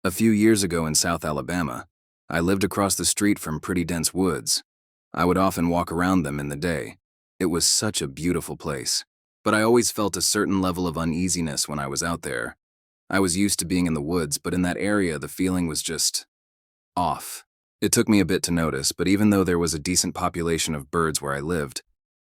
A few years ago in South Alabama, I lived across the street from pretty dense woods. I would often walk around them in the day. It was such a beautiful place. But I always felt a certain level of uneasiness when I was out there. I was used to being in the woods, but in that area the feeling was just off. It took me a bit to notice, but even though there was a decent population of birds where I lived,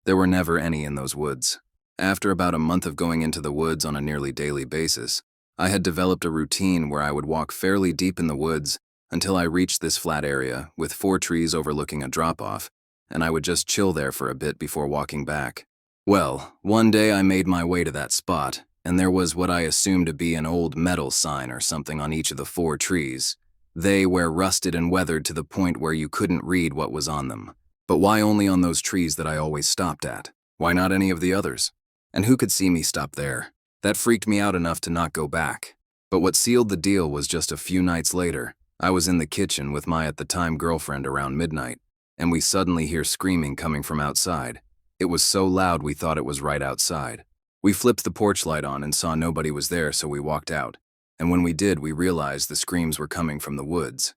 there were never any in those woods. After about a month of going into the woods on a nearly daily basis, I had developed a routine where I would walk fairly deep in the woods until I reached this flat area with 4 trees overlooking a drop-off, and I would just chill there for a bit before walking back. Well, one day I made my way to that spot, and there was what I assumed to be an old metal sign or something on each of the 4 trees. They were rusted and weathered to the point where you couldn't read what was on them. But why only on those trees that I always stopped at? Why not any of the others? And who could see me stop there? That freaked me out enough to not go back. But what sealed the deal was just a few nights later, I was in the kitchen with my at the time girlfriend around midnight, and we suddenly hear screaming coming from outside. It was so loud we thought it was right outside. We flipped the porch light on and saw nobody was there, so we walked out. And when we did, we realized the screams were coming from the woods.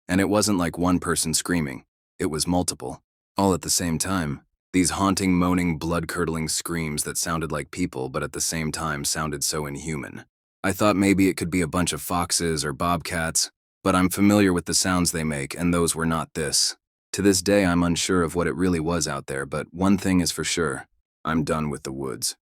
And it wasn't like one person screaming, it was multiple, all at the same time. These haunting, moaning, blood-curdling screams that sounded like people but at the same time sounded so inhuman. I thought maybe it could be a bunch of foxes or bobcats, but I'm familiar with the sounds they make, and those were not this. To this day, I'm unsure of what it really was out there, but one thing is for sure, I'm done with the woods.